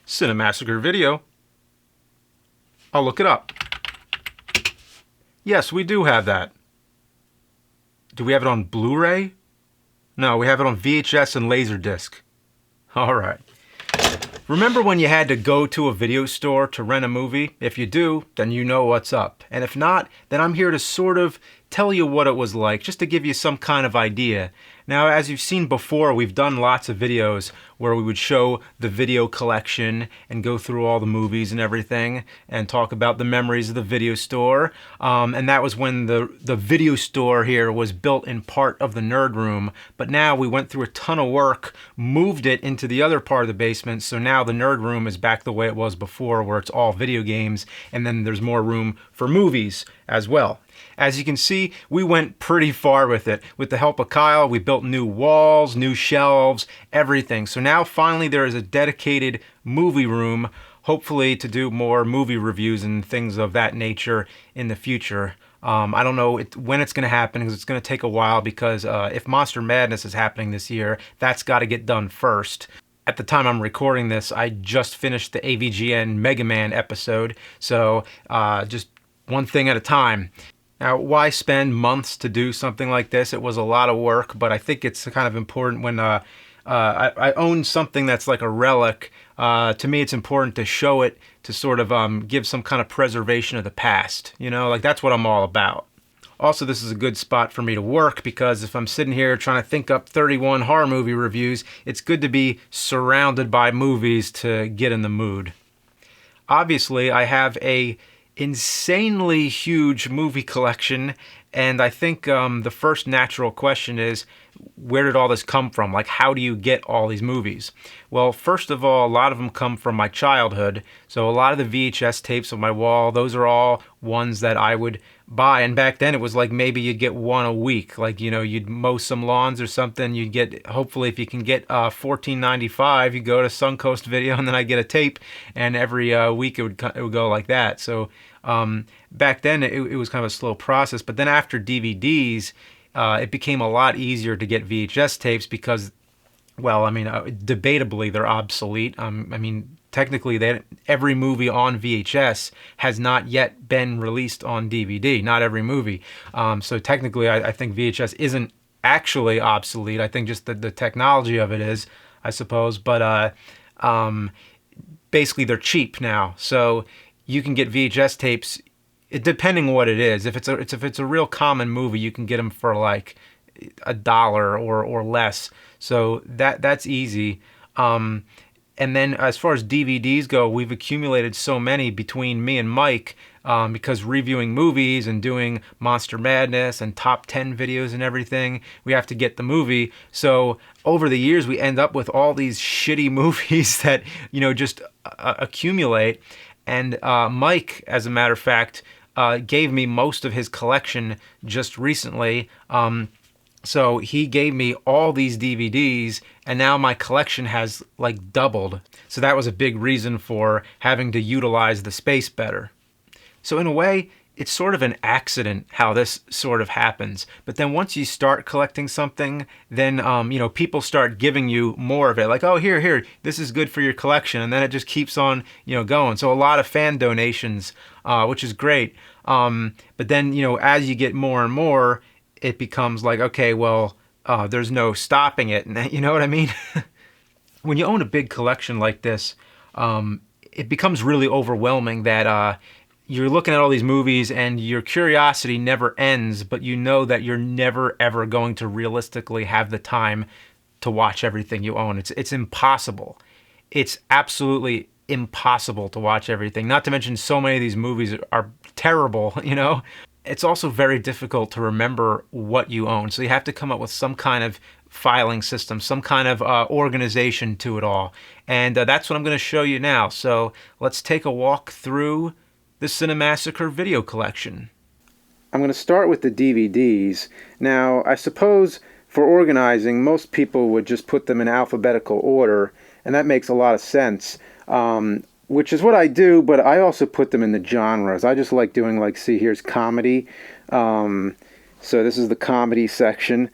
Cinemassacre video. I'll look it up. Yes, we do have that. Do we have it on Blu-ray? No, we have it on VHS and Laserdisc. Alright. Remember when you had to go to a video store to rent a movie? If you do, then you know what's up. And if not, then I'm here to sort of tell you what it was like, just to give you some kind of idea. Now, as you've seen before, we've done lots of videos where we would show the video collection and go through all the movies and everything and talk about the memories of the video store. And that was when the video store here was built in part of the nerd room. But now we went through a ton of work, moved it into the other part of the basement, so now the nerd room is back the way it was before, where it's all video games, and then there's more room for movies as well. As you can see, we went pretty far with it. With the help of Kyle, we built new walls, new shelves, everything. So now finally there is a dedicated movie room, hopefully to do more movie reviews and things of that nature in the future. I don't know when it's going to happen, because it's going to take a while, because if Monster Madness is happening this year, that's got to get done first. At the time I'm recording this, I just finished the AVGN Mega Man episode, so just one thing at a time. Now, why spend months to do something like this? It was a lot of work, but I think it's kind of important when I own something that's like a relic. To me, it's important to show it, to sort of give some kind of preservation of the past. You know, like that's what I'm all about. Also, this is a good spot for me to work, because if I'm sitting here trying to think up 31 horror movie reviews, it's good to be surrounded by movies to get in the mood. Obviously, I have a insanely huge movie collection, and I think the first natural question is, where did all this come from? Like, how do you get all these movies? Well, first of all, a lot of them come from my childhood. So a lot of the VHS tapes on my wall, those are all ones that I would buy. And back then it was like maybe you'd get one a week. Like, you know, you'd mow some lawns or something, you'd get, hopefully if you can get $14.95, you go to Suncoast Video, and then I get a tape, and every week it would go like that. So back then it was kind of a slow process. But then after DVDs, it became a lot easier to get VHS tapes, because, well, I mean, debatably they're obsolete. I mean, technically every movie on VHS has not yet been released on DVD. Not every movie. So technically I think VHS isn't actually obsolete. I think just the technology of it is, I suppose. But basically they're cheap now. So you can get VHS tapes, depending on what it is. If it's a real common movie, you can get them for like $1 or less. So that's easy. And then as far as DVDs go, we've accumulated so many between me and Mike, because reviewing movies and doing Monster Madness and top 10 videos and everything, we have to get the movie. So over the years, we end up with all these shitty movies that, you know, just accumulate. And Mike, as a matter of fact, gave me most of his collection just recently. So he gave me all these DVDs, and now my collection has like doubled. So that was a big reason for having to utilize the space better. So in a way, it's sort of an accident how this sort of happens. But then once you start collecting something, then you know, people start giving you more of it. Like, oh, here, this is good for your collection, and then it just keeps on, you know, going. So a lot of fan donations, which is great. But then, you know, as you get more and more, it becomes like, okay, well, there's no stopping it. You know what I mean? When you own a big collection like this, it becomes really overwhelming that you're looking at all these movies and your curiosity never ends, but you know that you're never, ever going to realistically have the time to watch everything you own. It's impossible. It's absolutely impossible to watch everything. Not to mention so many of these movies are terrible, you know? It's also very difficult to remember what you own. So you have to come up with some kind of filing system, some kind of organization to it all. And that's what I'm going to show you now. So let's take a walk through the Cinemassacre video collection. I'm going to start with the DVDs. Now, I suppose for organizing, most people would just put them in alphabetical order, and that makes a lot of sense. Which is what I do, but I also put them in the genres. I just like doing, like, see, here's comedy. So this is the comedy section.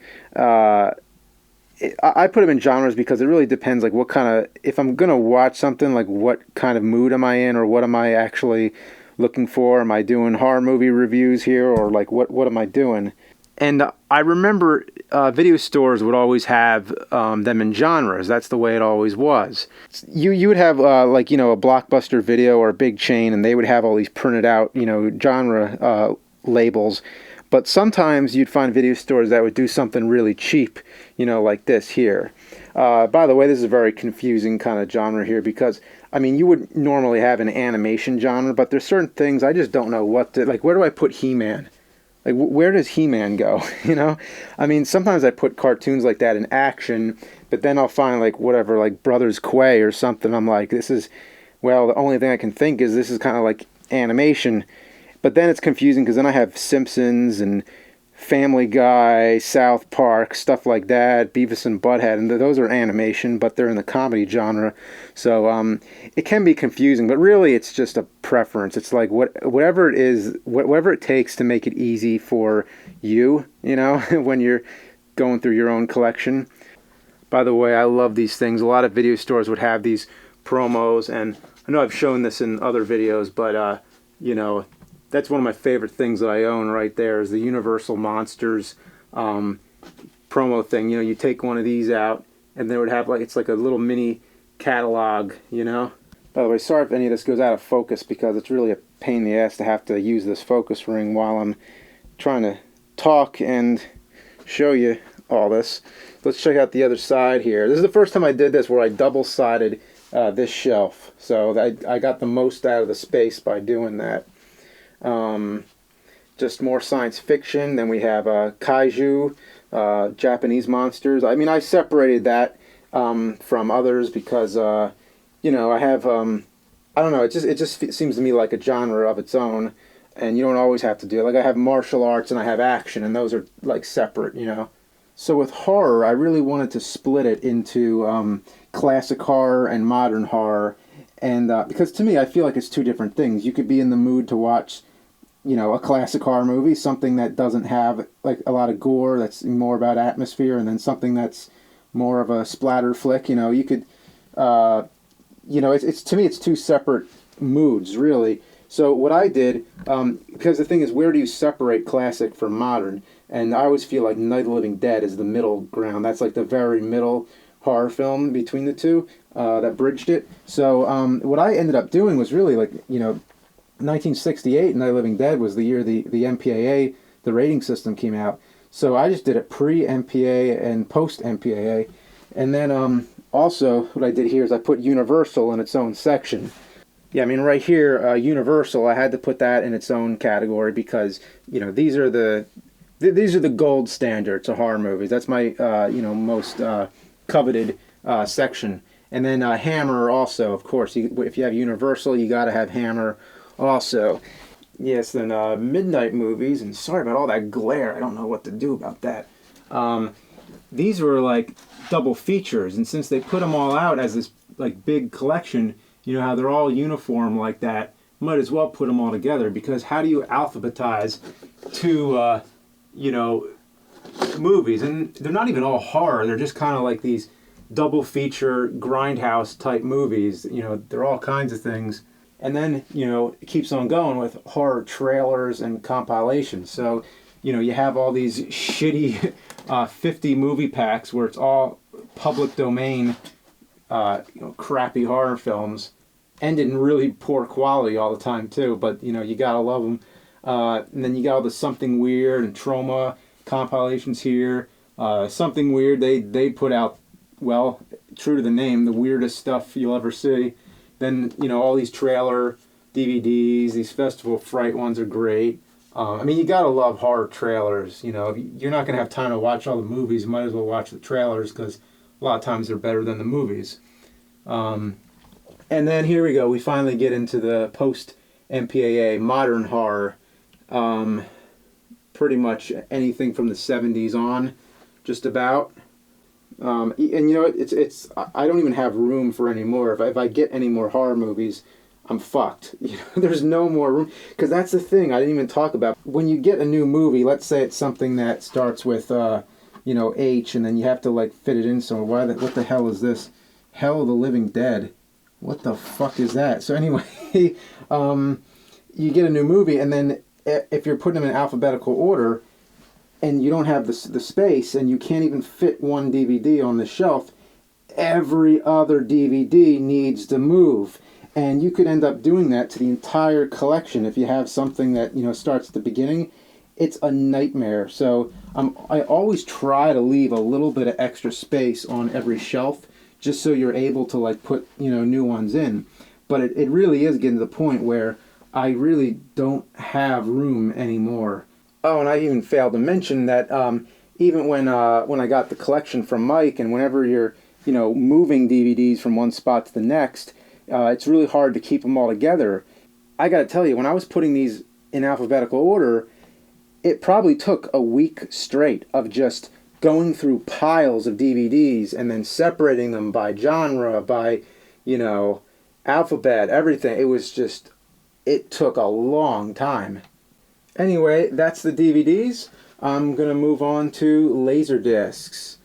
I put them in genres because it really depends, like what kind of, if I'm gonna watch something, like what kind of mood am I in, or what am I actually looking for? Am I doing horror movie reviews here, or like what am I doing? And I remember video stores would always have them in genres. That's the way it always was. You would have like, you know, a Blockbuster Video or a big chain, and they would have all these printed out, you know, genre labels. But sometimes you'd find video stores that would do something really cheap, you know, like this here. By the way, this is a very confusing kind of genre here because, I mean, you would normally have an animation genre, but there's certain things I just don't know what to, like, where do I put He-Man? Like, where does He-Man go, you know? I mean, sometimes I put cartoons like that in action, but then I'll find, like, whatever, like Brothers Quay or something. I'm like, this is, well, the only thing I can think is this is kind of like animation. But then it's confusing because then I have Simpsons and Family Guy, South Park, stuff like that, Beavis and Butthead, and those are animation, but they're in the comedy genre. So it can be confusing, but really it's just a preference. It's like whatever it is, whatever it takes to make it easy for you, you know, when you're going through your own collection. By the way, I love these things. A lot of video stores would have these promos, and I know I've shown this in other videos, but, you know, that's one of my favorite things that I own right there is the Universal Monsters promo thing. You know, you take one of these out, and they would have, like, it's like a little mini catalog, you know. By the way, sorry if any of this goes out of focus because it's really a pain in the ass to have to use this focus ring while I'm trying to talk and show you all this. Let's check out the other side here. This is the first time I did this where I double-sided this shelf. So I got the most out of the space by doing that. Just more science fiction. Then we have kaiju, Japanese monsters. I mean, I separated that from others because you know, I have I don't know. It just seems to me like a genre of its own, and you don't always have to do it. Like I have martial arts and I have action, and those are like separate, you know. So with horror, I really wanted to split it into classic horror and modern horror, and because to me, I feel like it's two different things. You could be in the mood to watch, you know, a classic horror movie, something that doesn't have like a lot of gore, that's more about atmosphere, and then something that's more of a splatter flick. You know, you could, you know, it's to me, it's two separate moods, really. So what I did, because the thing is, where do you separate classic from modern? And I always feel like Night of the Living Dead is the middle ground. That's like the very middle horror film between the two that bridged it. So what I ended up doing was really like, you know, 1968, Night of the Living Dead was the year the MPAA, the rating system came out. So I just did it pre-MPAA and post-MPAA. And then also what I did here is I put Universal in its own section. Yeah, I mean right here, Universal, I had to put that in its own category because, you know, these are the gold standards of horror movies. That's my, you know, most coveted section. And then Hammer also, of course. If you have Universal, you got to have Hammer also. Yes, then midnight movies, and sorry about all that glare. I don't know what to do about that. These were like double features, and since they put them all out as this like big collection, you know how they're all uniform like that, might as well put them all together, because how do you alphabetize two, you know, movies? And they're not even all horror. They're just kind of like these double feature grindhouse type movies. You know, they're all kinds of things. And then, you know, it keeps on going with horror trailers and compilations. So, you know, you have all these shitty 50 movie packs where it's all public domain, you know, crappy horror films, and in really poor quality all the time too. But, you know, you gotta love them. And then you got all the Something Weird and Trauma compilations here. Something Weird, they put out, well, true to the name, the weirdest stuff you'll ever see. Then, you know, all these trailer DVDs, these Festival of Fright ones are great. I mean, you gotta love horror trailers. You know, you're not gonna have time to watch all the movies. You might as well watch the trailers, because a lot of times they're better than the movies. And then here we go. We finally get into the post-MPAA modern horror. Pretty much anything from the 70s on, just about. And you know, it's I don't even have room for any more. If I get any more horror movies, I'm fucked. You know, there's no more room, because that's the thing I didn't even talk about. When you get a new movie, let's say it's something that starts with you know, H, and then you have to like fit it in somewhere. What the hell is this? Hell of the Living Dead. What the fuck is that? So anyway, you get a new movie, and then if you're putting them in alphabetical order, and you don't have the space, and you can't even fit one DVD on the shelf, every other DVD needs to move. And you could end up doing that to the entire collection if you have something that, you know, starts at the beginning. It's a nightmare. So I always try to leave a little bit of extra space on every shelf, just so you're able to like put, you know, new ones in. But it really is getting to the point where I really don't have room anymore. Oh, and I even failed to mention that even when I got the collection from Mike, and whenever you're, you know, moving DVDs from one spot to the next, it's really hard to keep them all together. I got to tell you, when I was putting these in alphabetical order, it probably took a week straight of just going through piles of DVDs and then separating them by genre, by, you know, alphabet, everything. It took a long time. Anyway, that's the DVDs. I'm going to move on to Laserdiscs.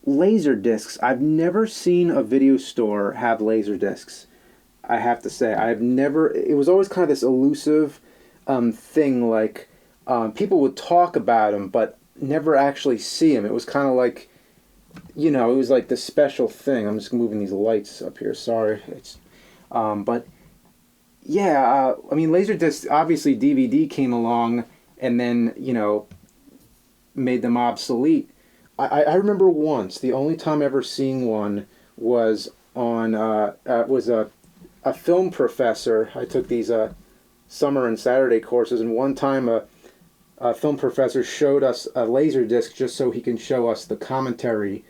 Laserdiscs. I've never seen a video store have Laserdiscs. I have to say, it was always kind of this elusive thing, like people would talk about them, but never actually see them. It was kind of like, you know, it was like this special thing. I'm just moving these lights up here, sorry. But yeah, I mean, Laserdisc, obviously DVD came along and then, you know, made them obsolete. I remember once, the only time ever seeing one was on, was a film professor. I took these summer and Saturday courses, and one time a film professor showed us a Laserdisc just so he can show us the commentary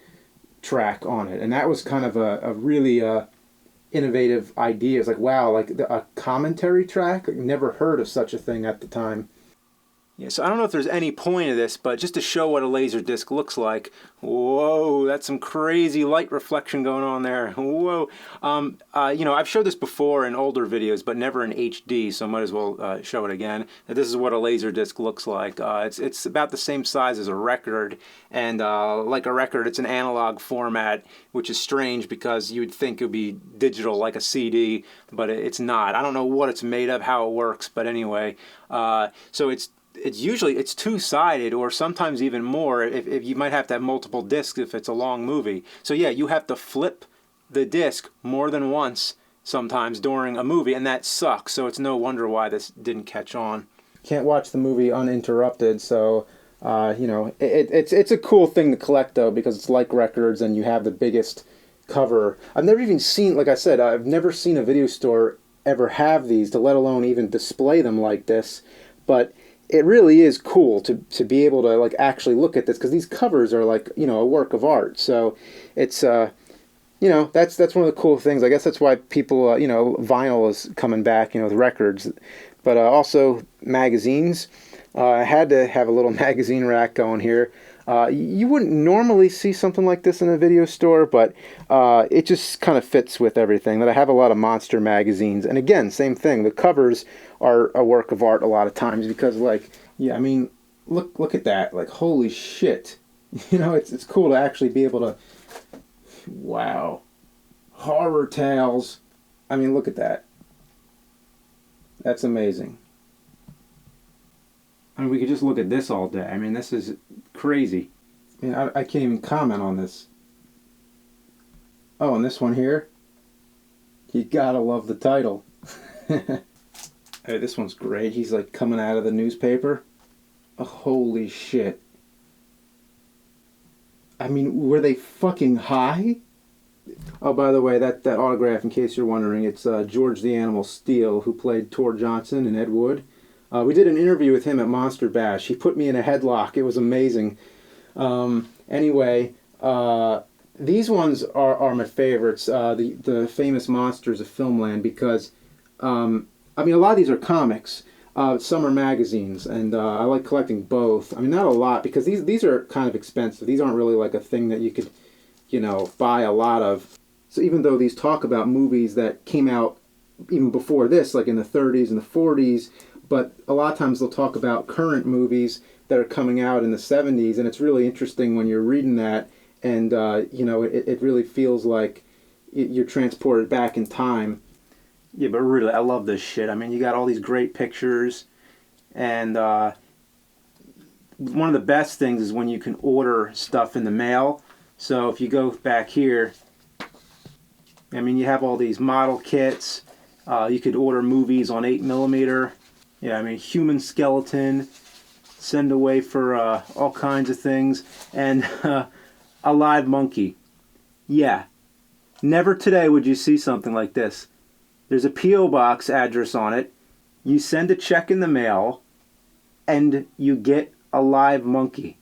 track on it. And that was kind of a really innovative idea. It's like, wow, like a commentary track? I never heard of such a thing at the time. Yeah, so I don't know if there's any point of this, but just to show what a Laserdisc looks like. Whoa, that's some crazy light reflection going on there. Whoa. You know, I've showed this before in older videos, but never in HD, so I might as well show it again. This is what a Laserdisc looks like. It's about the same size as a record, and like a record, it's an analog format, which is strange because you would think it would be digital like a CD, but it's not. I don't know what it's made of, how it works, but anyway. So it's usually two-sided, or sometimes even more, if you might have to have multiple discs if it's a long movie. So yeah, you have to flip the disc more than once sometimes during a movie, and that sucks. So it's no wonder why this didn't catch on. Can't watch the movie uninterrupted, so you know, it's a cool thing to collect though, because it's like records and you have the biggest cover. I've never even seen, like I said, I've never seen a video store ever have these, to let alone even display them like this. But it really is cool to be able to like actually look at this, because these covers are like, you know, a work of art. So it's you know, that's one of the cool things. I guess that's why people you know, vinyl is coming back, you know, with records, but also magazines. I had to have a little magazine rack going here. You wouldn't normally see something like this in a video store, but it just kind of fits with everything. That I have a lot of monster magazines, and again, same thing. The covers are a work of art a lot of times, because, like, yeah, I mean, look at that. Like, holy shit. You know, it's cool to actually be able to. Wow, horror tales. I mean, look at that. That's amazing. I mean, we could just look at this all day. I mean, this is crazy. I mean, I can't even comment on this. Oh, and this one here. You gotta love the title. Hey, this one's great. He's like coming out of the newspaper. Oh, holy shit. I mean, were they fucking high? Oh, by the way, that autograph, in case you're wondering, it's George the Animal Steele, who played Tor Johnson and Ed Wood. We did an interview with him at Monster Bash. He put me in a headlock. It was amazing. Anyway, these ones are my favorites. The famous monsters of Filmland, because I mean, a lot of these are comics. Some are magazines, and I like collecting both. I mean, not a lot, because these are kind of expensive. These aren't really like a thing that you could, you know, buy a lot of. So even though these talk about movies that came out even before this, like in the 30s and the 40s, but a lot of times they'll talk about current movies that are coming out in the 70s, and it's really interesting when you're reading that, and you know, it really feels like you're transported back in time. Yeah, but really, I love this shit. I mean, you got all these great pictures, and one of the best things is when you can order stuff in the mail. So if you go back here, I mean, you have all these model kits. You could order movies on 8mm. Yeah, I mean, human skeleton, send away for all kinds of things, and a live monkey. Yeah, never today would you see something like this. There's a P.O. box address on it. You send a check in the mail, and you get a live monkey.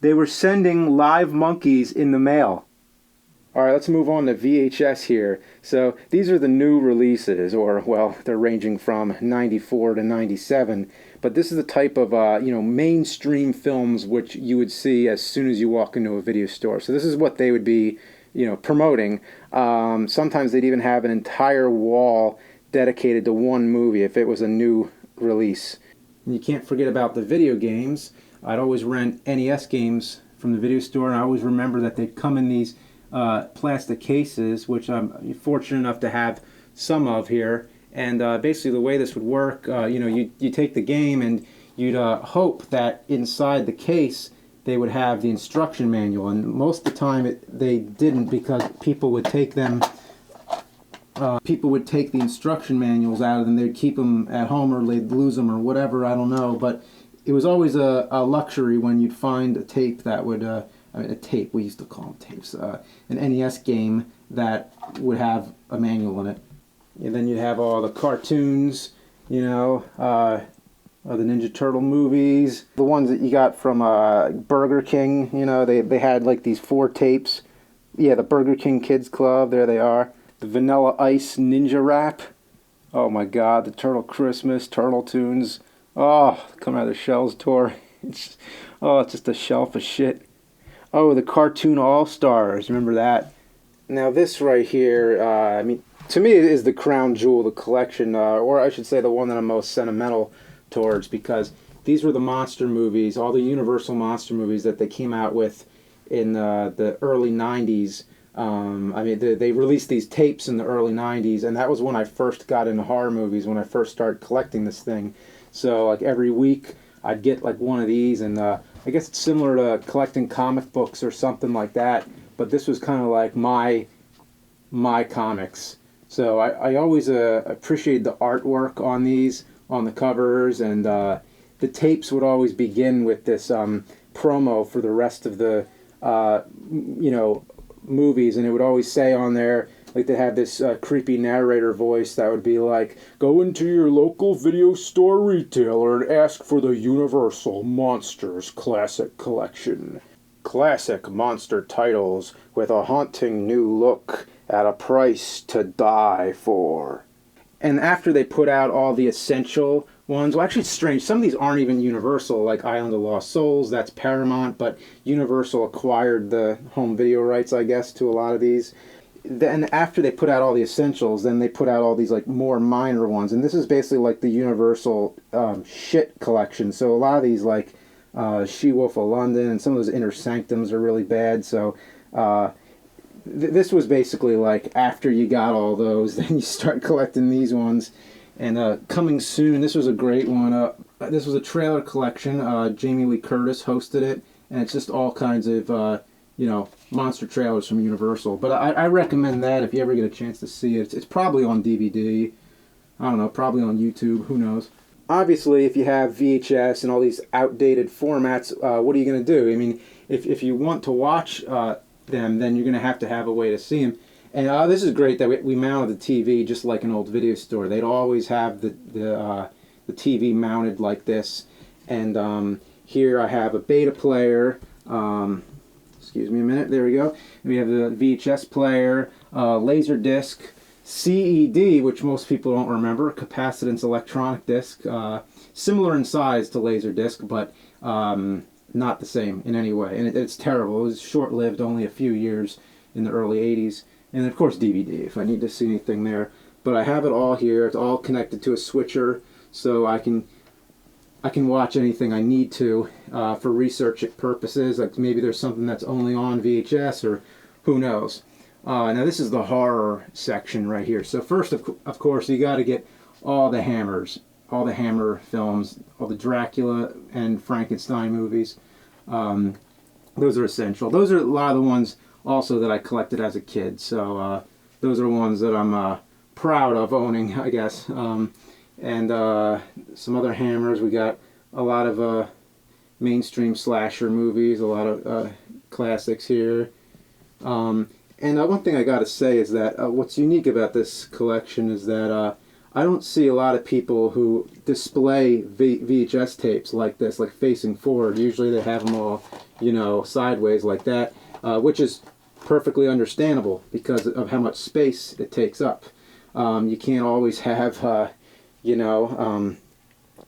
They were sending live monkeys in the mail. All right, let's move on to VHS here. So these are the new releases, or, well, they're ranging from 94 to 97. But this is the type of, you know, mainstream films which you would see as soon as you walk into a video store. So this is what they would be, you know, promoting. Sometimes they'd even have an entire wall dedicated to one movie if it was a new release. And you can't forget about the video games. I'd always rent NES games from the video store, and I always remember that they'd come in these plastic cases, which I'm fortunate enough to have some of here. And basically the way this would work, you know, you take the game and you'd hope that inside the case they would have the instruction manual, and most of the time they didn't, because people would take them. People would take the instruction manuals out of them. They'd keep them at home, or they'd lose them, or whatever. I don't know, but it was always a luxury when you'd find a tape that would. I mean, a tape. We used to call them tapes. An NES game that would have a manual in it. And then you'd have all the cartoons, you know, the Ninja Turtle movies, the ones that you got from Burger King. You know, they had like these 4 tapes. Yeah, the Burger King Kids Club. There they are. The Vanilla Ice Ninja Rap. Oh my God, the Turtle Christmas, Turtle Tunes. Oh, coming out of the shells tour. It's just a shelf of shit. Oh, the Cartoon All-Stars. Remember that? Now this right here, I mean, to me, it is the crown jewel of the collection, or I should say the one that I'm most sentimental towards, because these were the monster movies, all the Universal monster movies that they came out with in the early 90s. I mean, they released these tapes in the early 90s, and that was when I first got into horror movies, when I first started collecting this thing. So, like, every week, I'd get, like, one of these, and I guess it's similar to collecting comic books or something like that, but this was kind of like my comics. So I always appreciate the artwork on these, on the covers, and the tapes would always begin with this promo for the rest of the, you know, movies, and it would always say on there, like, they had this creepy narrator voice that would be like, go into your local video store retailer and ask for the Universal Monsters Classic Collection. Classic monster titles with a haunting new look at a price to die for. And after they put out all the essential ones, well, actually it's strange, some of these aren't even Universal, like Island of Lost Souls, that's Paramount, but Universal acquired the home video rights, I guess, to a lot of these. Then after they put out all the essentials, then they put out all these, like, more minor ones, and this is basically like the Universal shit collection. So a lot of these, like She-Wolf of London, and some of those Inner Sanctums are really bad. So this was basically like, after you got all those, then you start collecting these ones. And coming soon, this was a great one. This was a trailer collection. Jamie Lee Curtis hosted it, and it's just all kinds of you know, monster trailers from Universal. But I recommend that if you ever get a chance to see it. It's probably on DVD. I don't know, probably on YouTube. Who knows? Obviously, if you have VHS and all these outdated formats, what are you going to do? I mean, if you want to watch them, then you're going to have a way to see them. And this is great that we mounted the TV just like an old video store. They'd always have the TV mounted like this. And here I have a beta player. Excuse me a minute. There we go. And we have the VHS player, Laserdisc, CED, which most people don't remember, capacitance electronic disc, similar in size to Laserdisc, but not the same in any way. And it's terrible. It was short-lived, only a few years in the early 80s. And of course DVD, if I need to see anything there. But I have it all here. It's all connected to a switcher, so I can I can watch anything I need to for research purposes. Like maybe there's something that's only on VHS, or who knows. Now this is the horror section right here. So first, of course, you got to get all the Hammers, all the Hammer films, all the Dracula and Frankenstein movies. Those are essential. Those are a lot of the ones also that I collected as a kid. So those are ones that I'm proud of owning, I guess. And some other Hammers. We got a lot of mainstream slasher movies, a lot of classics here. And one thing I got to say is that what's unique about this collection is that I don't see a lot of people who display VHS tapes like this, like facing forward. Usually they have them all, you know, sideways like that, which is perfectly understandable because of how much space it takes up. You can't always have, you know,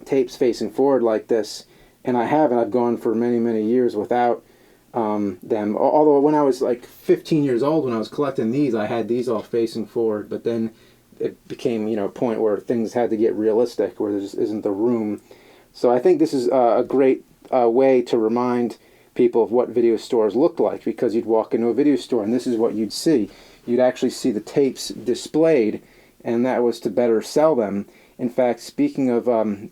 tapes facing forward like this, and I haven't. I've gone for many, many years without them. Although when I was like 15 years old, when I was collecting these, I had these all facing forward, but then it became, you know, a point where things had to get realistic, where there just isn't the room. So I think this is a great way to remind people of what video stores looked like, because you'd walk into a video store and this is what you'd see. You'd actually see the tapes displayed, and that was to better sell them. In fact, speaking of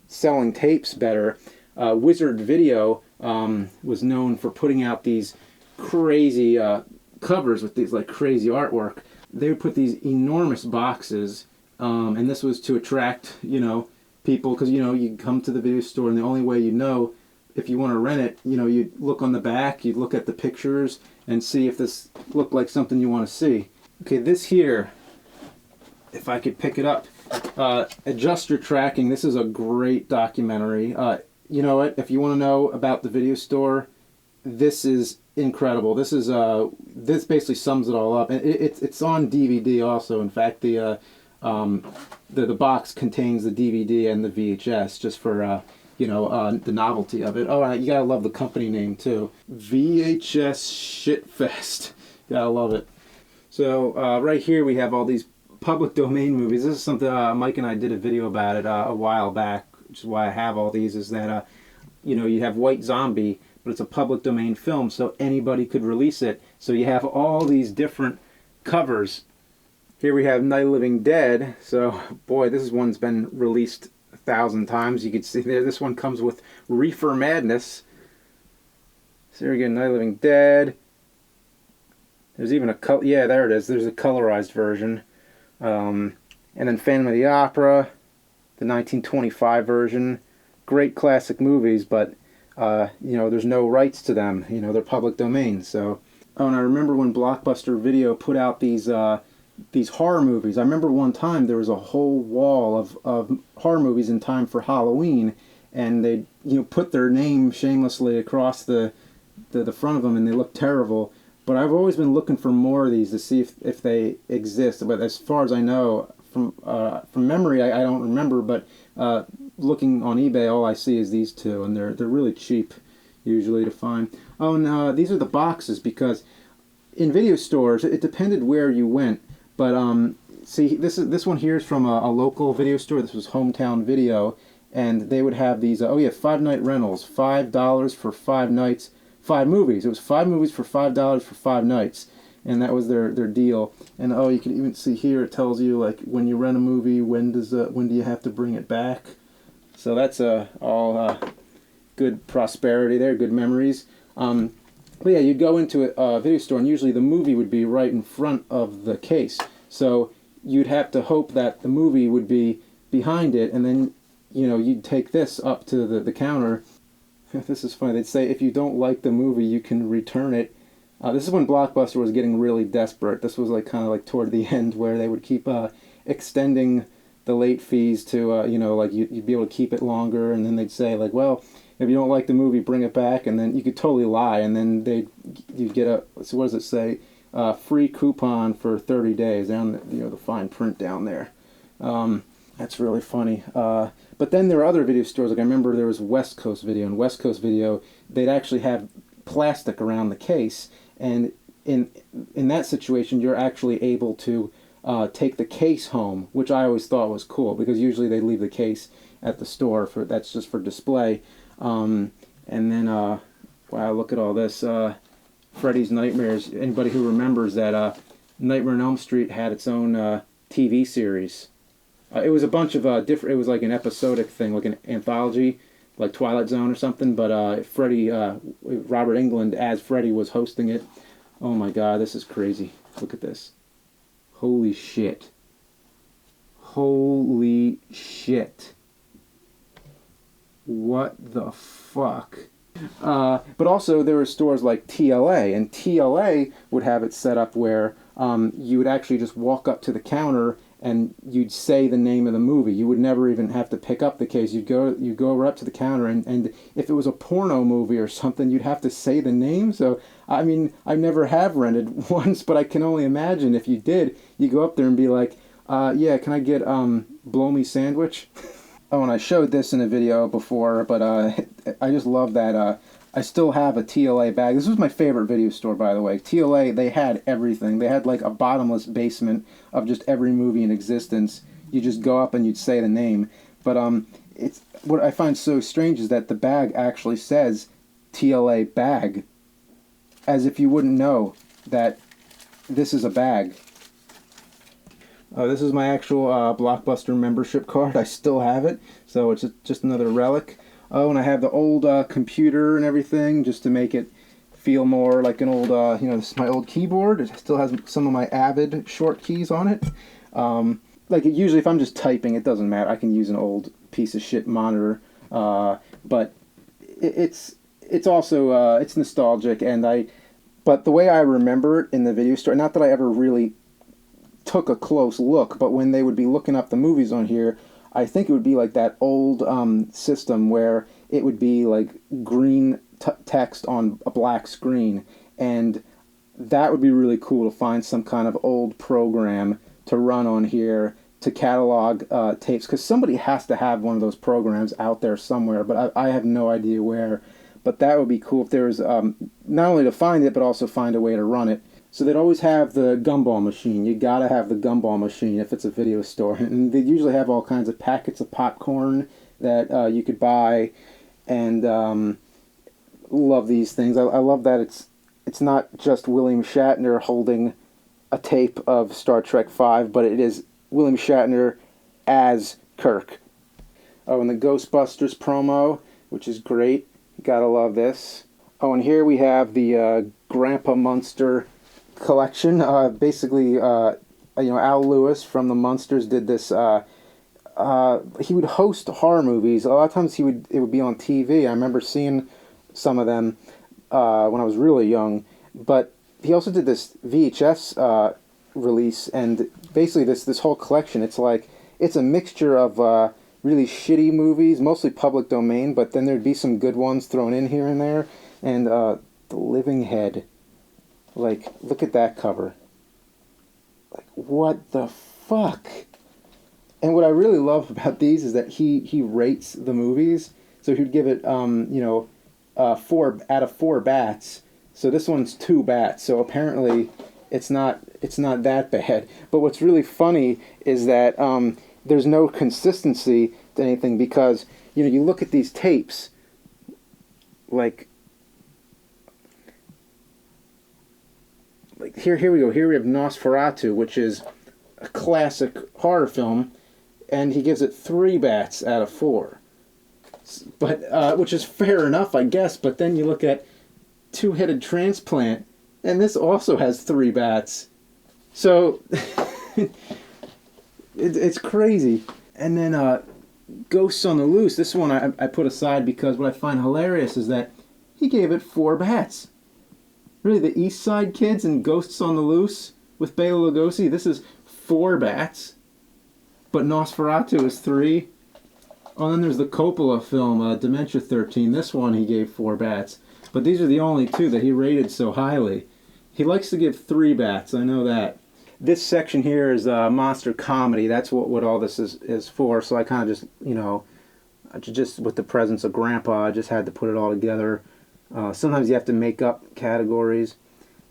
selling tapes better, Wizard Video was known for putting out these crazy covers with these like crazy artwork. They would put these enormous boxes, and this was to attract, you know, people, because, you know, you come to the video store and the only way you know if you want to rent it, you know, you look on the back, you look at the pictures and see if this looked like something you want to see. Okay, this here, if I could pick it up, Adjust Your Tracking. This is a great documentary. You know what? If you want to know about the video store, this is incredible. This is this basically sums it all up, and it's on DVD also. In fact, the box contains the DVD and the VHS, just for you know, the novelty of it. Oh, you gotta love the company name too, VHS Shitfest. Gotta love it. So right here we have all these public domain movies. This is something Mike and I did a video about it a while back, which is why I have all these. Is that you know, you have White Zombie, but it's a public domain film, so anybody could release it. So you have all these different covers. Here we have Night of the Living Dead. So boy, this one's been released 1,000 times. You can see there, this one comes with Reefer Madness. So here we go, Night of the Living Dead. There's even a yeah, there it is. There's a colorized version. And then Phantom of the Opera, the 1925 version. Great classic movies, but you know, there's no rights to them. You know, they're public domain. So, oh, and I remember when Blockbuster Video put out these horror movies. I remember one time there was a whole wall of horror movies in time for Halloween, and they, you know, put their name shamelessly across the front of them, and they looked terrible. But I've always been looking for more of these to see if they exist. But as far as I know, from memory, I don't remember. But looking on eBay, all I see is these two, and they're really cheap usually to find. Oh, and these are the boxes, because in video stores it depended where you went. But see, this one here is from a local video store. This was Hometown Video, and they would have these. Oh yeah, 5-night rentals, $5 for 5 nights. 5 movies. It was 5 movies for $5 for 5 nights, and that was their deal. And oh, you can even see here it tells you, like, when you rent a movie, when do you have to bring it back. So that's all good prosperity there, good memories. But yeah, you'd go into a video store, and usually the movie would be right in front of the case. So you'd have to hope that the movie would be behind it, and then, you know, you'd take this up to the counter. This is funny. They'd say if you don't like the movie, you can return it. This is when Blockbuster was getting really desperate. This was like kind of like toward the end, where they would keep extending the late fees to, you know, like you'd be able to keep it longer, and then they'd say like, well, if you don't like the movie, bring it back, and then you could totally lie, and then you'd get a, so what does it say? Free coupon for 30 days down the, you know, the fine print down there. That's really funny. But then there are other video stores. Like I remember there was West Coast Video, and West Coast Video, they'd actually have plastic around the case, and in that situation, you're actually able to take the case home, which I always thought was cool, because usually they leave the case at the store. That's just for display. And then, wow, look at all this. Freddy's Nightmares. Anybody who remembers that Nightmare on Elm Street had its own TV series. It was a bunch of different. It was like an episodic thing, like an anthology, like Twilight Zone or something. But Robert Englund as Freddy was hosting it. Oh my God, this is crazy. Look at this. Holy shit. Holy shit. What the fuck? But also there were stores like TLA, and TLA would have it set up where you would actually just walk up to the counter and you'd say the name of the movie. You would never even have to pick up the case. You'd go up to the counter, and if it was a porno movie or something, you'd have to say the name. So, I mean, I never have rented once, but I can only imagine if you did, you go up there and be like, yeah, can I get blow me sandwich? Oh, and I showed this in a video before, but I just love that. I still have a TLA bag. This was my favorite video store, by the way. TLA, they had everything. They had like a bottomless basement of just every movie in existence. You just go up and you'd say the name. But it's what I find so strange is that the bag actually says TLA bag, as if you wouldn't know that this is a bag. This is my actual Blockbuster membership card. I still have it, so it's just another relic. Oh, and I have the old computer and everything, just to make it feel more like an old, this is my old keyboard. It still has some of my Avid short keys on it. Usually if I'm just typing, it doesn't matter. I can use an old piece of shit monitor. But it's also, it's nostalgic, but the way I remember it in the video store, not that I ever really took a close look, but when they would be looking up the movies on here, I think it would be like that old system where it would be like green text on a black screen, and that would be really cool to find some kind of old program to run on here to catalog tapes, because somebody has to have one of those programs out there somewhere, but I have no idea where. But that would be cool if there was not only to find it, but also find a way to run it. So they'd always have the gumball machine. You gotta have the gumball machine if it's a video store. And they usually have all kinds of packets of popcorn that you could buy. And love these things. I love that it's not just William Shatner holding a tape of Star Trek V, but it is William Shatner as Kirk. Oh, and the Ghostbusters promo, which is great. Gotta love this. Oh, and here we have the Grandpa Munster collection. Basically, Al Lewis from the Munsters did this. He would host horror movies. A lot of times it would be on TV. I remember seeing some of them when I was really young. But he also did this VHS release, and basically this whole collection. It's a mixture of really shitty movies, mostly public domain, but then there'd be some good ones thrown in here and there. And The Living Head. Look at that cover. What the fuck? And what I really love about these is that he rates the movies. So he'd give it, 4 out of 4 bats. So this one's 2 bats. So apparently it's not that bad. But what's really funny is that there's no consistency to anything, because you look at these tapes, here we go. Here we have Nosferatu, which is a classic horror film, and he gives it 3 bats out of 4. But which is fair enough, I guess. But then you look at Two-Headed Transplant, and this also has 3 bats. So it's crazy. And then Ghosts on the Loose. This one I put aside because what I find hilarious is that he gave it 4 bats. Really, the East Side Kids and Ghosts on the Loose with Bela Lugosi, this is 4 bats. But Nosferatu is 3. Oh, and then there's the Coppola film, Dementia 13. This one he gave 4 bats. But these are the only 2 that he rated so highly. He likes to give 3 bats, I know that. This section here is monster comedy. That's what all this is for. So I kind of just with the presence of Grandpa, I just had to put it all together. Sometimes you have to make up categories.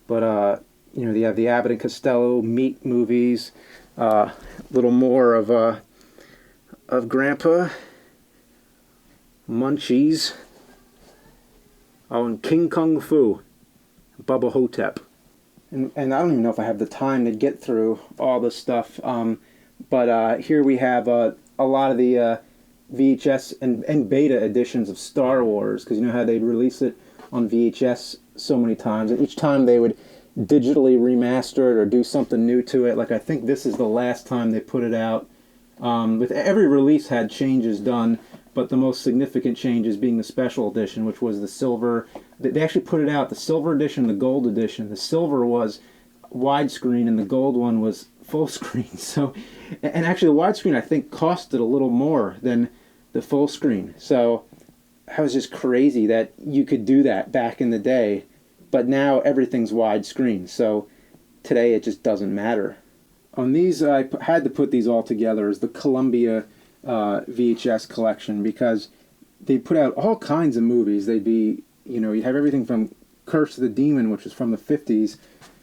But, you have the Abbott and Costello meat movies. A little more of Grandpa. Munchies. Oh, and King Kung Fu. Bubba Hotep. And I don't even know if I have the time to get through all this stuff. But here we have a lot of the VHS and beta editions of Star Wars, because you know how they'd release it on VHS so many times, and each time they would digitally remaster it or do something new to it. Like, I think this is the last time they put it out. With every release had changes done, but the most significant changes being the special edition, which was the silver. They actually put it out, the silver edition, the gold edition. The silver was widescreen and the gold one was full screen. So, and actually the widescreen I think costed a little more than the full screen. So that was just crazy that you could do that back in the day, but now everything's widescreen. So today it just doesn't matter. On these, I had to put these all together as the Columbia VHS collection, because they put out all kinds of movies. They'd be, you know, you'd have everything from Curse of the Demon, which was from the 50s,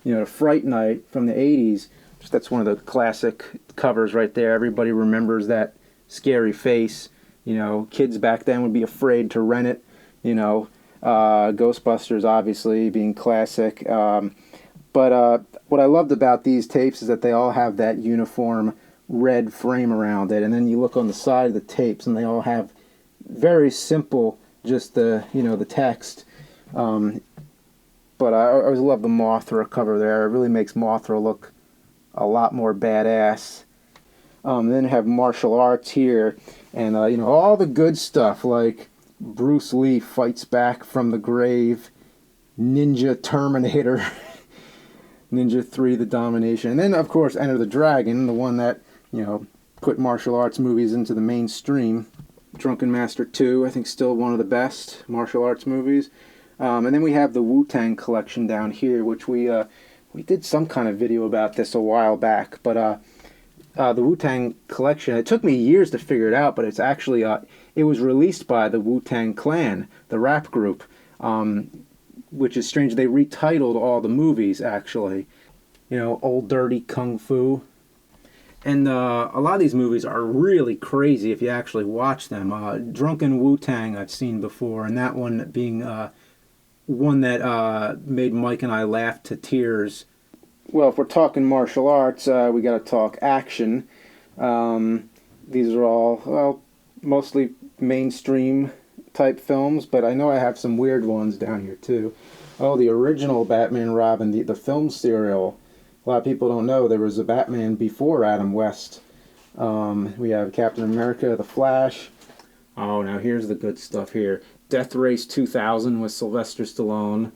you know, to Fright Night from the 80s. That's one of the classic covers right there. Everybody remembers that scary face. You know, kids back then would be afraid to rent it. You know, Ghostbusters obviously being classic. But what I loved about these tapes is that they all have that uniform red frame around it. And then you look on the side of the tapes and they all have very simple, just the, you know, the text. But I always love the Mothra cover there. It really makes Mothra look a lot more badass. Then have martial arts here, and you know, all the good stuff like Bruce Lee fights back from the grave, Ninja Terminator, Ninja 3: The Domination, and then of course Enter the Dragon, the one that, you know, put martial arts movies into the mainstream. Drunken Master 2, I think still one of the best martial arts movies. And then we have the Wu-Tang Collection down here, which we did some kind of video about this a while back. But the Wu-Tang Collection, it took me years to figure it out, but it's actually, it was released by the Wu-Tang Clan, the rap group, which is strange. They retitled all the movies, actually. You know, Old Dirty Kung Fu. And a lot of these movies are really crazy if you actually watch them. Drunken Wu-Tang I've seen before, and that one being one that made Mike and I laugh to tears. Well, if we're talking martial arts, we got to talk action. These are all, well, mostly mainstream type films, but I know I have some weird ones down here too. Oh, the original Batman Robin, the film serial. A lot of people don't know there was a Batman before Adam West. We have Captain America, The Flash. Oh, now here's the good stuff here. Death Race 2000 with Sylvester Stallone.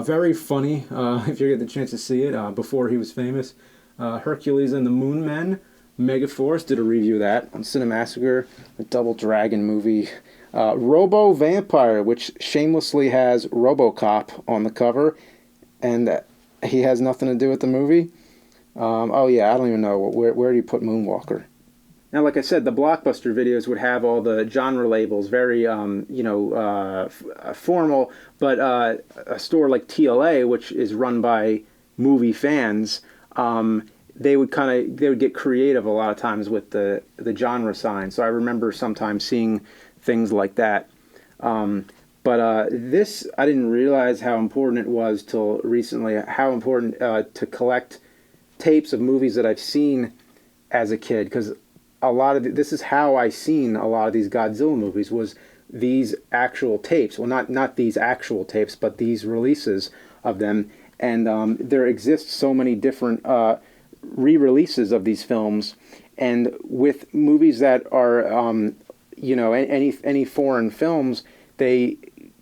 Very funny, if you get the chance to see it, before he was famous. Hercules and the Moon Men. Megaforce, did a review of that on Cinemassacre. The Double Dragon movie. Robo Vampire, which shamelessly has RoboCop on the cover. And he has nothing to do with the movie. Oh yeah, I don't even know. Where do you put Moonwalker? Now, like I said, the Blockbuster videos would have all the genre labels, very, formal. But a store like TLA, which is run by movie fans, they would get creative a lot of times with the genre sign. So I remember sometimes seeing things like that. But this, I didn't realize how important it was till recently, how important to collect tapes of movies that I've seen as a kid, because a lot of this is how I seen a lot of these Godzilla movies, was these actual tapes. Well, not these actual tapes, but these releases of them. And there exists so many different re-releases of these films, and with movies that are any foreign films, they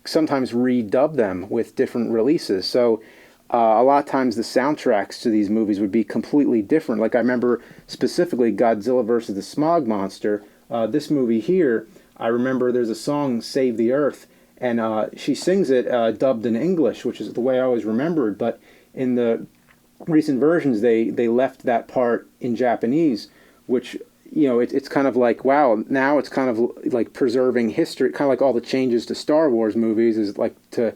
sometimes redub them with different releases. So a lot of times the soundtracks to these movies would be completely different. Like I remember specifically Godzilla vs. the Smog Monster. This movie here, I remember there's a song, Save the Earth, and she sings it dubbed in English, which is the way I always remembered. But in the recent versions, they left that part in Japanese, which, you know, it's kind of like, wow, now it's kind of like preserving history, kind of like all the changes to Star Wars movies is like to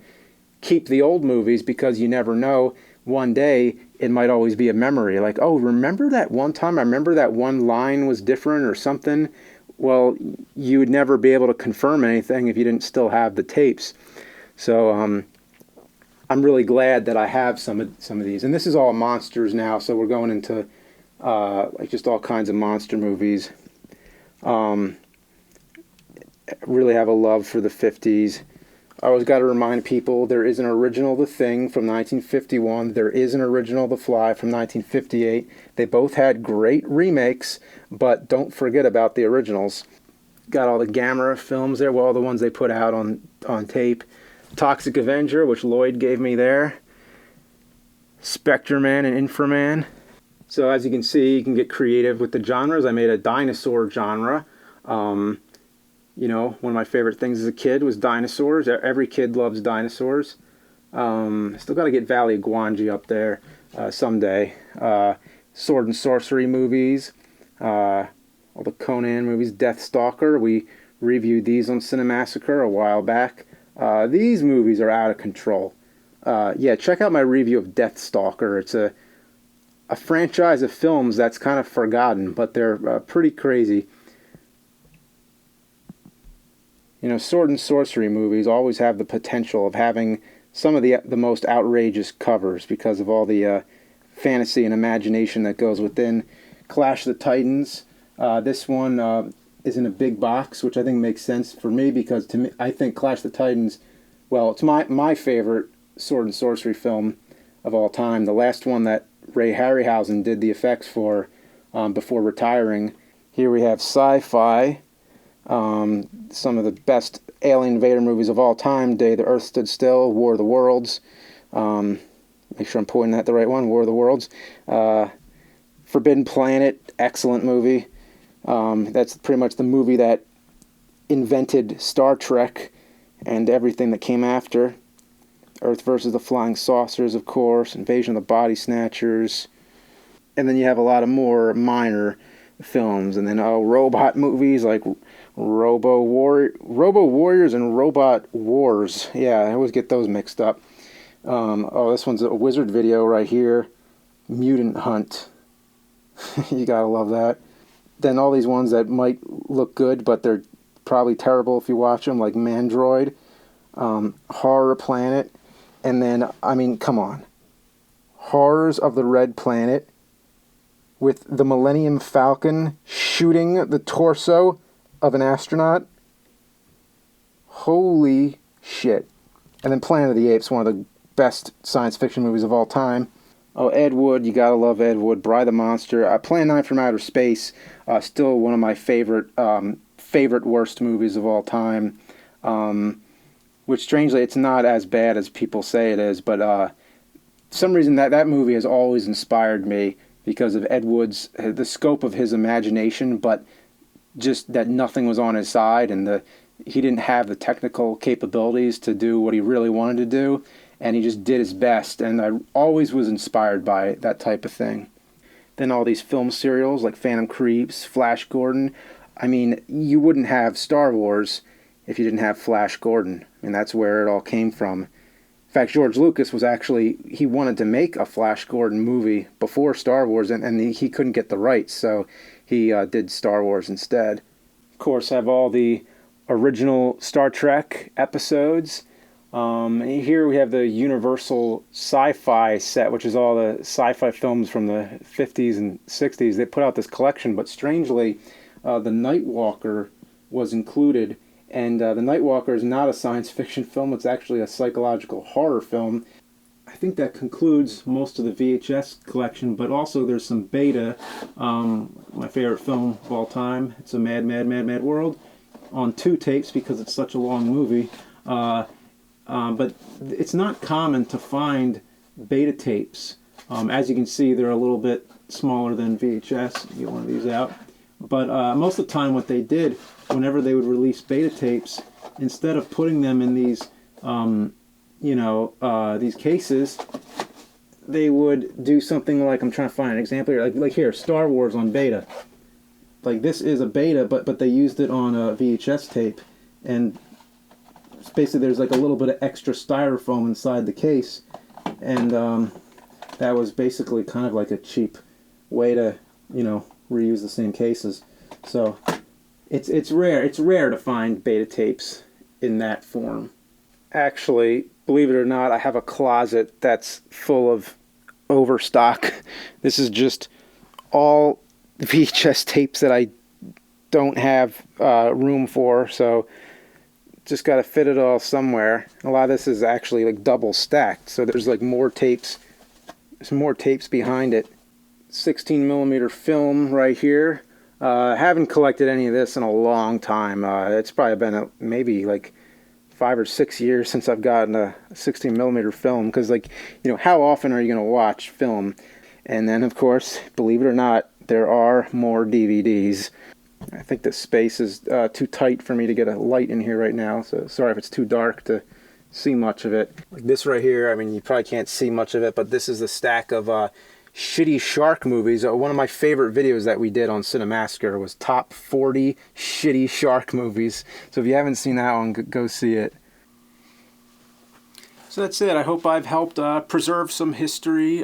keep the old movies, because you never know, one day it might always be a memory. Like, oh, remember that one time? I remember that one line was different or something. well, you would never be able to confirm anything if you didn't still have the tapes. So I'm really glad that I have some of these. And this is all monsters now, so we're going into like just all kinds of monster movies. Really have a love for the 50s. I always got to remind people there is an original The Thing from 1951. There is an original The Fly from 1958. They both had great remakes, but don't forget about the originals. Got all the Gamera films there, well, all the ones they put out on tape. Toxic Avenger, which Lloyd gave me there. Spectre Man and Inframan. So as you can see, you can get creative with the genres. I made a dinosaur genre. You know, one of my favorite things as a kid was dinosaurs. Every kid loves dinosaurs. Still got to get Valley of Gwangi up there someday. Sword and Sorcery movies. All the Conan movies. Deathstalker. We reviewed these on Cinemassacre a while back. These movies are out of control. Yeah, check out my review of Deathstalker. It's a franchise of films that's kind of forgotten, but they're pretty crazy. You know, sword and sorcery movies always have the potential of having some of the most outrageous covers because of all the fantasy and imagination that goes within. Clash of the Titans. This one is in a big box, which I think makes sense for me because to me, I think Clash of the Titans, well, it's my favorite sword and sorcery film of all time. The last one that Ray Harryhausen did the effects for before retiring. Here we have sci-fi. Some of the best alien invader movies of all time. Day the Earth Stood Still, War of the Worlds. Make sure I'm pointing at the right one. War of the Worlds. Forbidden Planet, excellent movie. That's pretty much the movie that invented Star Trek and everything that came after. Earth versus the Flying Saucers, of course. Invasion of the Body Snatchers. And then you have a lot of more minor films. And then robot movies like Robo Warriors and Robot Wars. Yeah, I always get those mixed up. This one's a Wizard video right here. Mutant Hunt. You gotta love that. Then all these ones that might look good, but they're probably terrible if you watch them, like Mandroid, Horror Planet, and then, I mean, come on. Horrors of the Red Planet with the Millennium Falcon shooting the torso of an astronaut. Holy shit. And then Planet of the Apes, one of the best science fiction movies of all time. Oh, Ed Wood, you gotta love Ed Wood. Bride the Monster. Plan 9 from Outer Space, still one of my favorite worst movies of all time. Which, strangely, it's not as bad as people say it is, but for some reason that movie has always inspired me because of Ed Wood's, the scope of his imagination, but just that nothing was on his side, and he didn't have the technical capabilities to do what he really wanted to do, and he just did his best, and I always was inspired by that type of thing. Then all these film serials like Phantom Creeps, Flash Gordon. I mean, you wouldn't have Star Wars if you didn't have Flash Gordon, and that's where it all came from. In fact, George Lucas he wanted to make a Flash Gordon movie before Star Wars, and he couldn't get the rights, so he did Star Wars instead. Of course, I have all the original Star Trek episodes. Here we have the Universal Sci-Fi set, which is all the sci-fi films from the 50s and 60s. They put out this collection, but strangely, the Nightwalker was included. And the Nightwalker is not a science fiction film. It's actually a psychological horror film. I think that concludes most of the VHS collection, but also there's some beta. My favorite film of all time. It's a Mad, Mad, Mad, Mad World on 2 tapes because it's such a long movie. But it's not common to find beta tapes. As you can see, they're a little bit smaller than VHS. You get one of these out. But most of the time what they did, whenever they would release beta tapes, instead of putting them in these, these cases, they would do something like, I'm trying to find an example here, like here, Star Wars on beta. Like this is a beta, but they used it on a VHS tape, and basically there's like a little bit of extra styrofoam inside the case, and that was basically kind of like a cheap way to, reuse the same cases. So It's rare. It's rare to find beta tapes in that form. Actually, believe it or not, I have a closet that's full of overstock. This is just all VHS tapes that I don't have room for, so just got to fit it all somewhere. A lot of this is actually like double stacked, so there's like more tapes. There's more tapes behind it. 16 millimeter film right here. Haven't collected any of this in a long time. It's probably been maybe like 5 or 6 years since I've gotten a 16 millimeter film, because, like, you know, how often are you going to watch film? And then, of course, believe it or not, there are more DVDs. I think the space is too tight for me to get a light in here right now, so sorry if it's too dark to see much of it. Like this right here, I mean, you probably can't see much of it, but this is the stack of shitty shark movies. One of my favorite videos that we did on Cinemassacre was top 40 shitty shark movies. So if you haven't seen that one, go see it. So that's it. I hope I've helped preserve some history,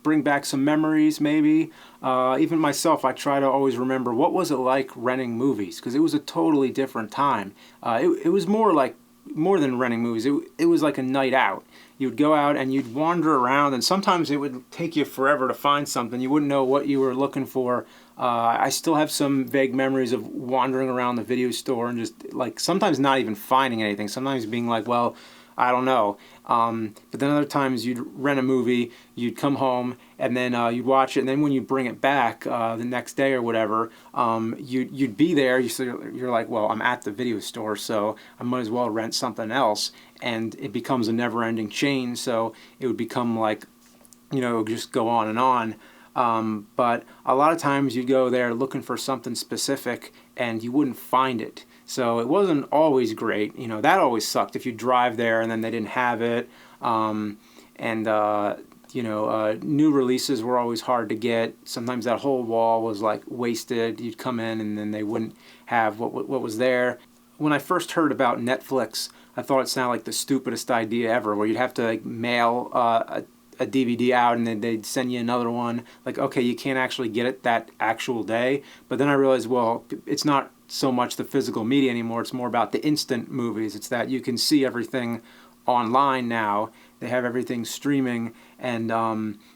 bring back some memories maybe. Even myself, I try to always remember what was it like renting movies, because it was a totally different time. It was more than renting movies. It was like a night out. You'd go out and you'd wander around, and sometimes it would take you forever to find something. You wouldn't know what you were looking for. I still have some vague memories of wandering around the video store and just, like, sometimes not even finding anything. Sometimes being like, well, I don't know. But then other times you'd rent a movie, you'd come home, and then you'd watch it, and then when you bring it back the next day or whatever, you'd be there. You're like, well, I'm at the video store, so I might as well rent something else. And it becomes a never-ending chain, so it would become like, you know, just go on and on. But a lot of times you'd go there looking for something specific, and you wouldn't find it. So it wasn't always great. You know, that always sucked if you drive there and then they didn't have it. New releases were always hard to get. Sometimes that whole wall was like wasted. You'd come in and then they wouldn't have what was there. When I first heard about Netflix, I thought it sounded like the stupidest idea ever, where you'd have to, like, mail a DVD out and then they'd send you another one. Like, okay, you can't actually get it that actual day. But then I realized, well, it's not so much the physical media anymore. It's more about the instant movies. It's that you can see everything online now. They have everything streaming, and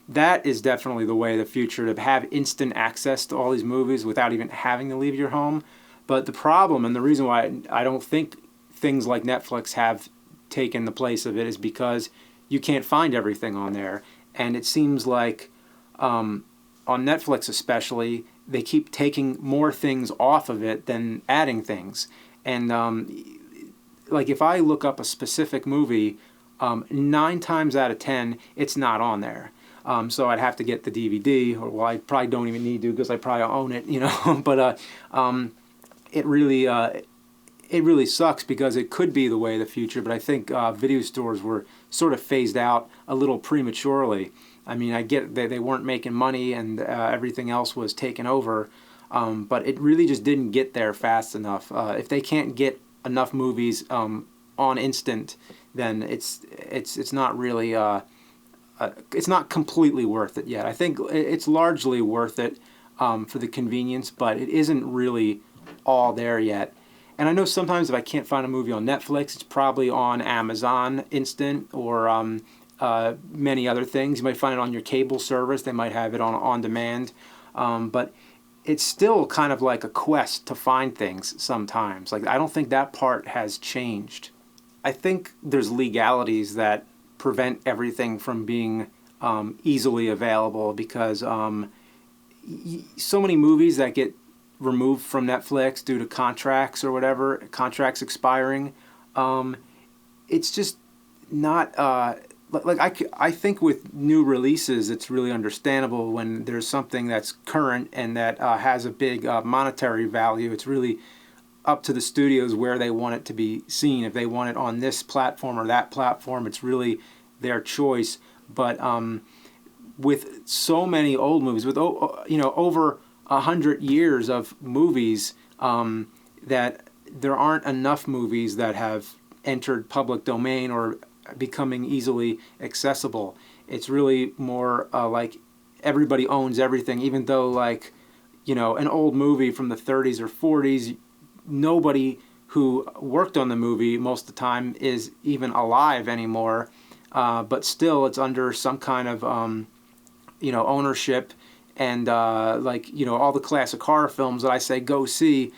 that is definitely the way of the future, to have instant access to all these movies without even having to leave your home. But the problem, and the reason why I don't think things like Netflix have taken the place of it, is because you can't find everything on there. And it seems like on Netflix especially, they keep taking more things off of it than adding things. And like, if I look up a specific movie, 9 times out of 10, it's not on there. So I'd have to get the DVD, or, well, I probably don't even need to because I probably own it, you know. But it really sucks, because it could be the way of the future. But I think video stores were sort of phased out a little prematurely. I mean, I get that they weren't making money and everything else was taken over, but it really just didn't get there fast enough. If they can't get enough movies on instant, then it's not really it's not completely worth it yet. I think it's largely worth it for the convenience, but it isn't really all there yet. And I know sometimes if I can't find a movie on Netflix, it's probably on Amazon Instant, or many other things. You might find it on your cable service. They might have it on demand. But it's still kind of like a quest to find things sometimes. Like, I don't think that part has changed. I think there's legalities that prevent everything from being easily available, because so many movies that get removed from Netflix due to contracts or whatever, contracts expiring, it's just not I think with new releases, it's really understandable when there's something that's current and that has a big monetary value. It's really up to the studios where they want it to be seen. If they want it on this platform or that platform, it's really their choice. But with so many old movies, with over 100 years of movies, that there aren't enough movies that have entered public domain or becoming easily accessible. It's really more like everybody owns everything, even though, like, an old movie from the 30s or 40s, nobody who worked on the movie most of the time is even alive anymore, but still it's under some kind of ownership, and like all the classic horror films that I say go see,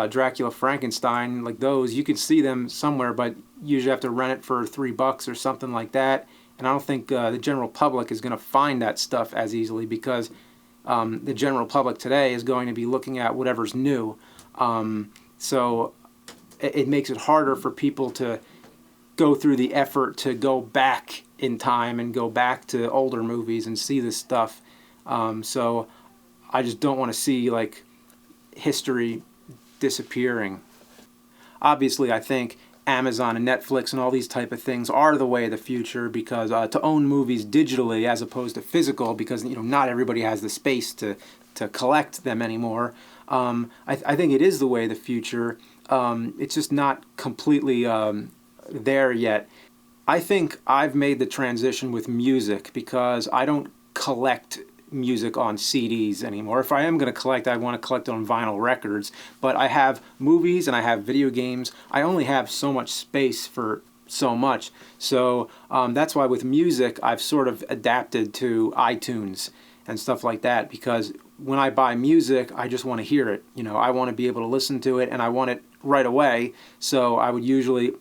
Dracula, Frankenstein, like those, you can see them somewhere, but you usually have to rent it for $3 or something like that. And I don't think the general public is going to find that stuff as easily, because the general public today is going to be looking at whatever's new. So it makes it harder for people to go through the effort to go back in time and go back to older movies and see this stuff. So I just don't want to see like history disappearing. Obviously, I think Amazon and Netflix and all these type of things are the way of the future, because to own movies digitally as opposed to physical, because not everybody has the space to collect them anymore. I think it is the way of the future. It's just not completely there yet. I think I've made the transition with music, because I don't collect music on CDs anymore. If I am going to collect, I want to collect it on vinyl records. But I have movies and I have video games. I only have so much space for so much. So that's why with music, I've sort of adapted to iTunes and stuff like that, because when I buy music, I just want to hear it. I want to be able to listen to it, and I want it right away. So I usually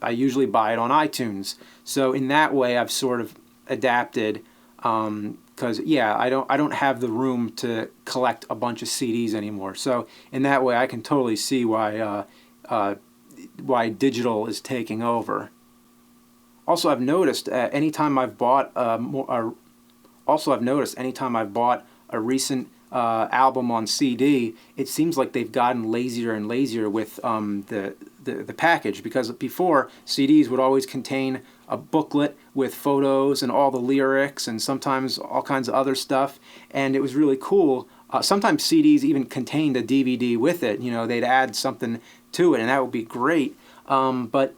buy it on iTunes. So in that way, I've sort of adapted. Because I don't have the room to collect a bunch of CDs anymore. So in that way, I can totally see why digital is taking over. Also, I've noticed anytime I've bought a recent album on CD, it seems like they've gotten lazier and lazier with the package, because before CDs would always contain a booklet with photos and all the lyrics and sometimes all kinds of other stuff, and it was really cool. Sometimes CDs even contained a DVD with it. They'd add something to it, and that would be great. But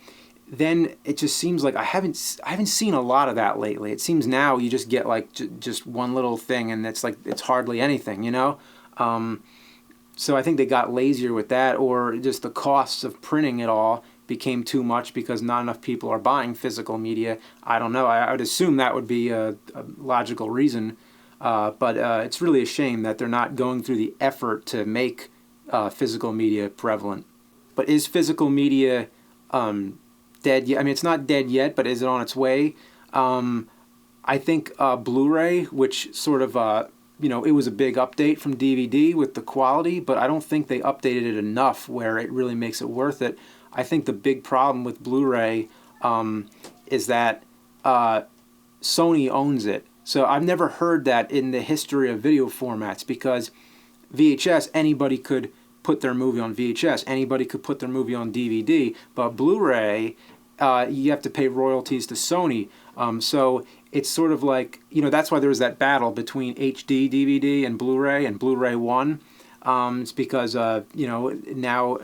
then it just seems like I haven't seen a lot of that lately. It seems now you just get like just one little thing, and it's hardly anything. So I think they got lazier with that, or just the costs of printing it all became too much because not enough people are buying physical media. I don't know. I would assume that would be a logical reason, but it's really a shame that they're not going through the effort to make physical media prevalent. But is physical media dead yet? I mean, it's not dead yet, but is it on its way? I think Blu-ray, which sort of it was a big update from DVD with the quality, but I don't think they updated it enough where it really makes it worth it. I think the big problem with Blu-ray is that Sony owns it. So I've never heard that in the history of video formats, because VHS, anybody could put their movie on VHS, anybody could put their movie on DVD, but Blu-ray, you have to pay royalties to Sony. So it's sort of like, that's why there was that battle between HD DVD and Blu-ray 1. It's because, now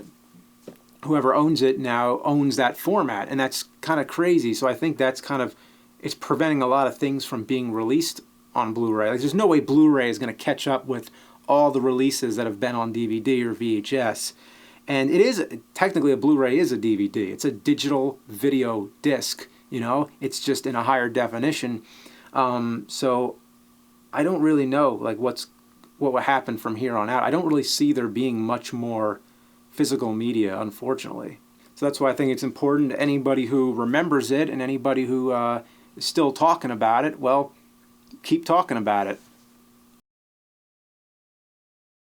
whoever owns it now owns that format, and that's kind of crazy. So I think that's it's preventing a lot of things from being released on Blu-ray. Like, there's no way Blu-ray is going to catch up with all the releases that have been on DVD or VHS. And it is, technically a Blu-ray is a DVD. It's a digital video disc, it's just in a higher definition. So I don't really know what will happen from here on out. I don't really see there being much more physical media, unfortunately. So that's why I think it's important to anybody who remembers it and anybody who is still talking about it, well, keep talking about it.